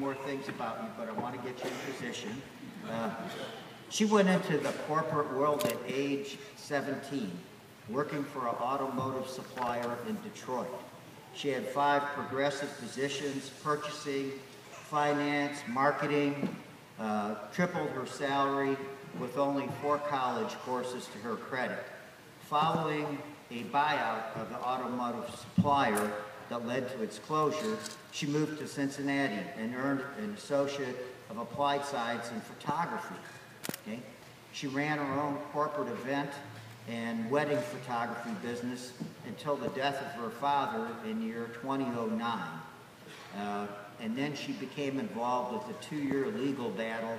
more things about you, but I want to get you in position. She went into the corporate world at age 17, working for an automotive supplier in Detroit. She had 5 progressive positions: purchasing, finance, marketing, tripled her salary with only 4 college courses to her credit. Following a buyout of the automotive supplier that led to its closure, she moved to Cincinnati and earned an Associate of Applied Science in Photography. Okay? She ran her own corporate event and wedding photography business until the death of her father in the year 2009. And then she became involved with a 2-year legal battle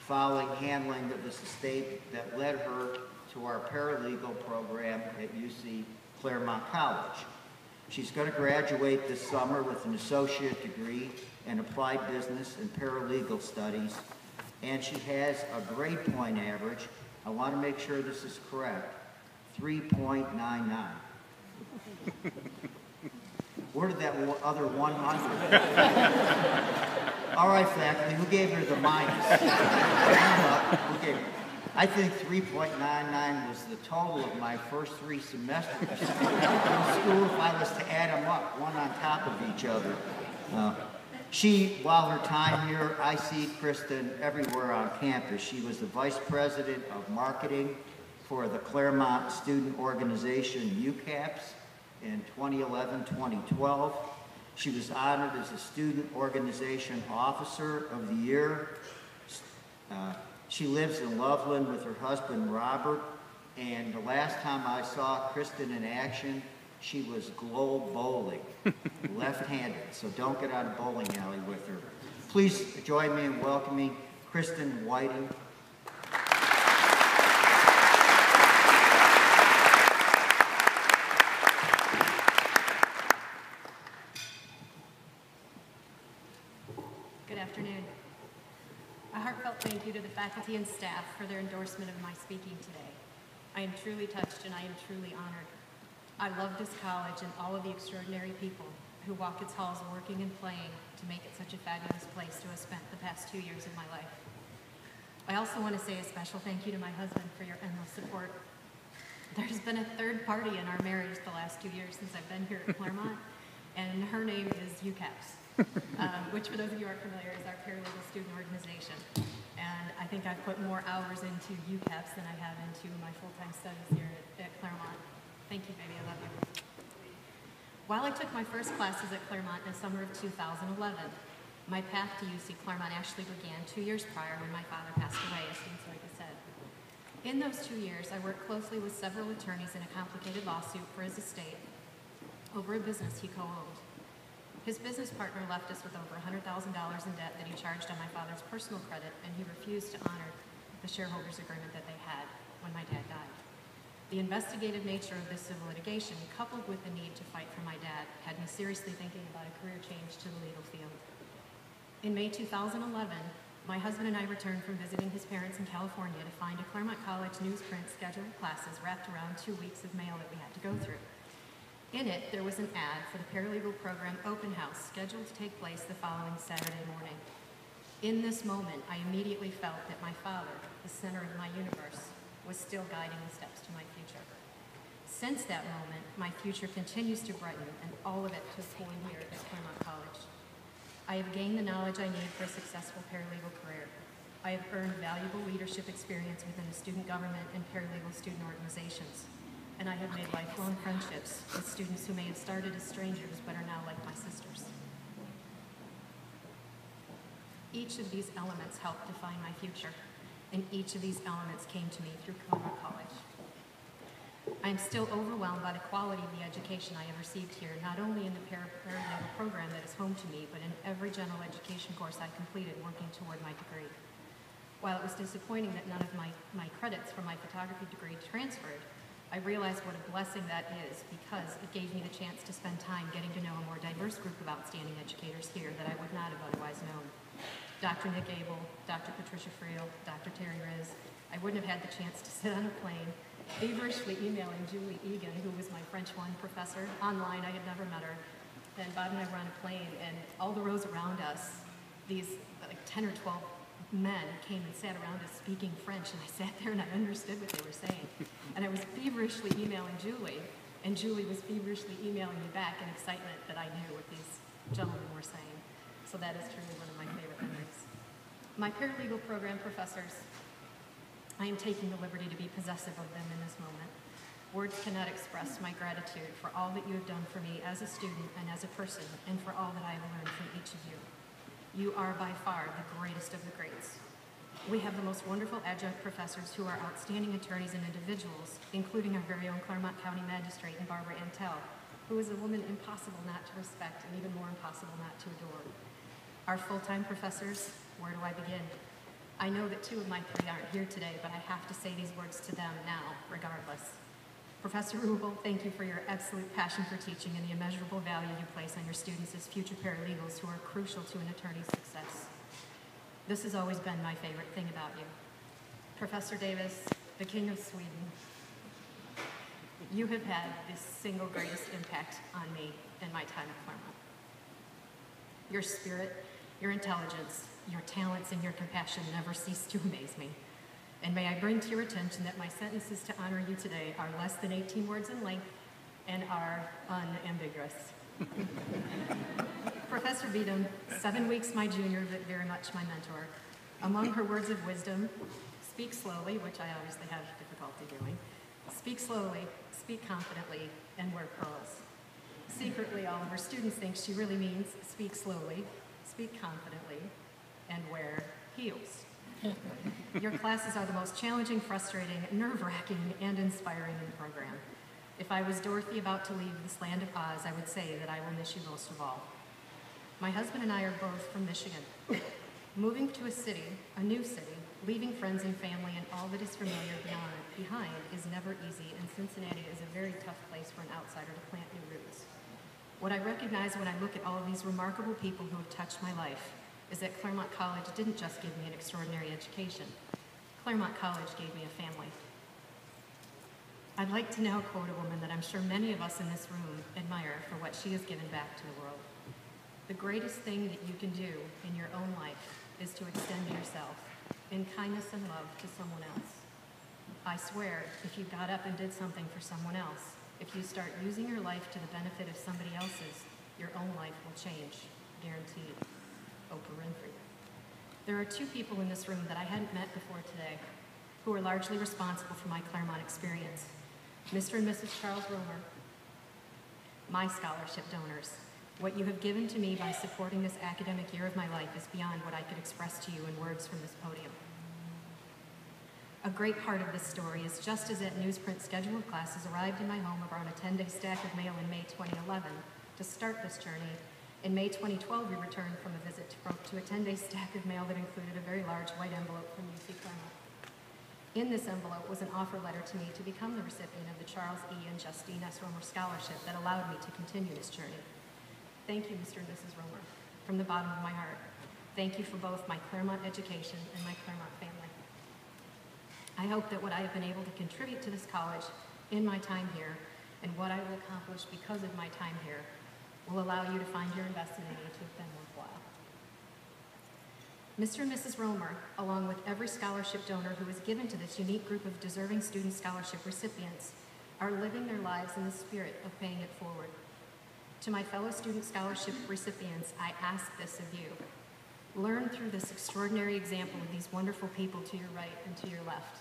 following handling of this estate that led her to our paralegal program at UC Clermont College. She's going to graduate this summer with an associate degree in applied business and paralegal studies, and she has a grade point average. I want to make sure this is correct, 3.99. Where did that other 100? All right, faculty, who gave her the minus? Who gave her? I think 3.99 was the total of my first 3 semesters in school if I was to add them up, one on top of each other. While her time here, I see Kristyn everywhere on campus. She was the Vice President of Marketing for the Clermont Student Organization UCAPS in 2011-2012. She was honored as a Student Organization Officer of the Year. She lives in Loveland with her husband, Robert, and the last time I saw Kristyn in action, she was globe bowling, left-handed, so don't get out of bowling alley with her. Please join me in welcoming Kristyn Whiting. Good afternoon. A heartfelt thank you to the faculty and staff for their endorsement of my speaking today. I am truly touched and I am truly honored. I love this college and all of the extraordinary people who walk its halls working and playing to make it such a fabulous place to have spent the past 2 years of my life. I also want to say a special thank you to my husband for your endless support. There's been a third party in our marriage the last 2 years since I've been here at Clermont, and her name is UCAPS. Which, for those of you who aren't familiar, is our paralegal student organization. And I think I've put more hours into UCAPS than I have into my full-time studies here at Clermont. Thank you, baby, I love you. While I took my first classes at Clermont in the summer of 2011, my path to UC Clermont actually began 2 years prior when my father passed away, as Dean Soika said. In those 2 years, I worked closely with several attorneys in a complicated lawsuit for his estate over a business he co-owned. His business partner left us with over $100,000 in debt that he charged on my father's personal credit, and he refused to honor the shareholders' agreement that they had when my dad died. The investigative nature of this civil litigation, coupled with the need to fight for my dad, had me seriously thinking about a career change to the legal field. In May 2011, my husband and I returned from visiting his parents in California to find a Clermont College newsprint schedule of classes wrapped around 2 weeks of mail that we had to go through. In it, there was an ad for the paralegal program open house scheduled to take place the following Saturday morning. In this moment, I immediately felt that my father, the center of my universe, was still guiding the steps to my future. Since that moment, my future continues to brighten, and all of it took form here at Clermont College. I have gained the knowledge I need for a successful paralegal career. I have earned valuable leadership experience within the student government and paralegal student organizations. And I have made lifelong friendships with students who may have started as strangers but are now like my sisters. Each of these elements helped define my future, and each of these elements came to me through Clermont College. I am still overwhelmed by the quality of the education I have received here, not only in the paralegal program that is home to me, but in every general education course I completed working toward my degree. While it was disappointing that none of my credits from my photography degree transferred, I realized what a blessing that is because it gave me the chance to spend time getting to know a more diverse group of outstanding educators here that I would not have otherwise known. Dr. Nick Abel, Dr. Patricia Friel, Dr. Terry Riz. I wouldn't have had the chance to sit on a plane, feverishly emailing Julie Egan, who was my French 1 professor, online. I had never met her. Then Bob and I were on a plane, and all the rows around us, these like 10 or 12 men came and sat around us speaking French, and I sat there and I understood what they were saying. And I was feverishly emailing Julie, and Julie was feverishly emailing me back in excitement that I knew what these gentlemen were saying. So that is truly one of my favorite memories. My paralegal program professors, I am taking the liberty to be possessive of them in this moment. Words cannot express my gratitude for all that you have done for me as a student and as a person, and for all that I have learned from each of you. You are by far the greatest of the greats. We have the most wonderful adjunct professors who are outstanding attorneys and individuals, including our very own Clermont County Magistrate and Barbara Antel, who is a woman impossible not to respect and even more impossible not to adore. Our full-time professors, where do I begin? I know that 2 of my 3 aren't here today, but I have to say these words to them now, regardless. Professor Rubel, thank you for your absolute passion for teaching and the immeasurable value you place on your students as future paralegals who are crucial to an attorney's success. This has always been my favorite thing about you. Professor Davis, the King of Sweden, you have had the single greatest impact on me in my time at Clermont. Your spirit, your intelligence, your talents, and your compassion never cease to amaze me. And may I bring to your attention that my sentences to honor you today are less than 18 words in length and are unambiguous. Professor Beadham, 7 weeks my junior, but very much my mentor. Among her words of wisdom, speak slowly, which I obviously have difficulty doing. Speak slowly, speak confidently, and wear pearls. Secretly, all of her students think she really means speak slowly, speak confidently, and wear heels. Your classes are the most challenging, frustrating, nerve-wracking, and inspiring in the program. If I was Dorothy about to leave this land of Oz, I would say that I will miss you most of all. My husband and I are both from Michigan. Moving to a city, a new city, leaving friends and family and all that is familiar behind is never easy, and Cincinnati is a very tough place for an outsider to plant new roots. What I recognize when I look at all of these remarkable people who have touched my life is that Clermont College didn't just give me an extraordinary education. Clermont College gave me a family. I'd like to now quote a woman that I'm sure many of us in this room admire for what she has given back to the world. The greatest thing that you can do in your own life is to extend yourself in kindness and love to someone else. I swear, if you got up and did something for someone else, if you start using your life to the benefit of somebody else's, your own life will change, guaranteed. Oprah Winfrey. There are 2 people in this room that I hadn't met before today who are largely responsible for my Clermont experience. Mr. and Mrs. Charles Romer, my scholarship donors. What you have given to me by supporting this academic year of my life is beyond what I could express to you in words from this podium. A great part of this story is just as that newsprint schedule of classes arrived in my home around a 10-day stack of mail in May 2011 to start this journey. In May 2012, we returned from a visit to a 10-day stack of mail that included a very large white envelope from UC Clermont. In this envelope was an offer letter to me to become the recipient of the Charles E. and Justine S. Romer Scholarship that allowed me to continue this journey. Thank you, Mr. and Mrs. Romer, from the bottom of my heart. Thank you for both my Clermont education and my Clermont family. I hope that what I have been able to contribute to this college in my time here and what I will accomplish because of my time here will allow you to find your investment in me to have been worthwhile. Mr. and Mrs. Romer, along with every scholarship donor who is given to this unique group of deserving student scholarship recipients, are living their lives in the spirit of paying it forward. To my fellow student scholarship recipients, I ask this of you. Learn through this extraordinary example of these wonderful people to your right and to your left.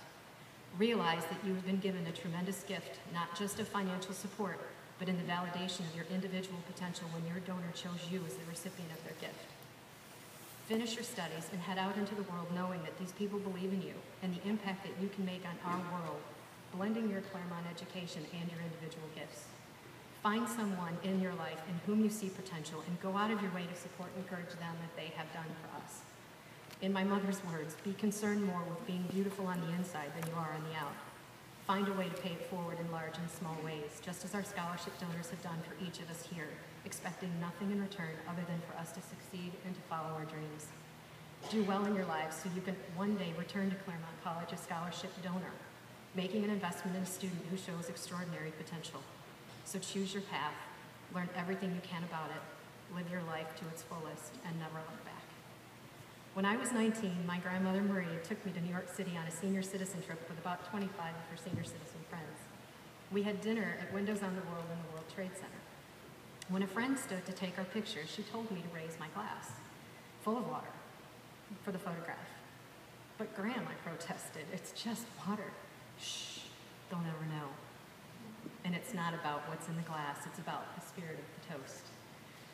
Realize that you have been given a tremendous gift, not just of financial support, but in the validation of your individual potential when your donor chose you as the recipient of their gift. Finish your studies and head out into the world knowing that these people believe in you and the impact that you can make on our world, blending your Clermont education and your individual gifts. Find someone in your life in whom you see potential and go out of your way to support and encourage them that they have done for us. In my mother's words, be concerned more with being beautiful on the inside than you are on the out. Find a way to pay it forward in large and small ways, just as our scholarship donors have done for each of us here, expecting nothing in return other than for us to succeed and to follow our dreams. Do well in your lives so you can one day return to Clermont College a scholarship donor, making an investment in a student who shows extraordinary potential. So choose your path, learn everything you can about it, live your life to its fullest, and never look back. When I was 19, my grandmother Marie took me to New York City on a senior citizen trip with about 25 of her senior citizen friends. We had dinner at Windows on the World in the World Trade Center. When a friend stood to take our picture, she told me to raise my glass, full of water, for the photograph. But Graham, I protested, it's just water. Shh, they'll never know. And it's not about what's in the glass, it's about the spirit of the toast.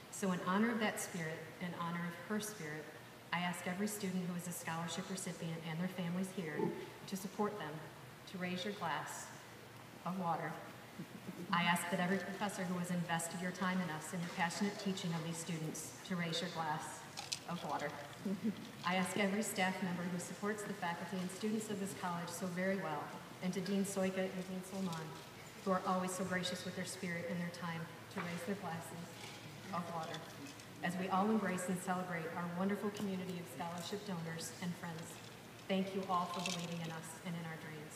So in honor of that spirit, in honor of her spirit, I ask every student who is a scholarship recipient and their families here to support them, to raise your glass of water. I ask that every professor who has invested your time in us and your passionate teaching of these students to raise your glass of water. I ask every staff member who supports the faculty and students of this college so very well, and to Dean Soika and Dean Solman, who are always so gracious with their spirit and their time to raise their glasses of water, as we all embrace and celebrate our wonderful community of scholarship donors and friends. Thank you all for believing in us and in our dreams.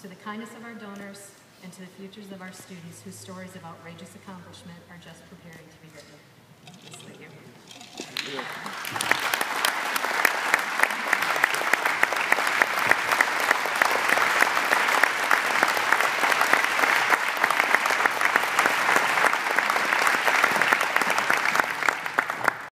To the kindness of our donors and to the futures of our students whose stories of outrageous accomplishment are just preparing to be written. Thank you.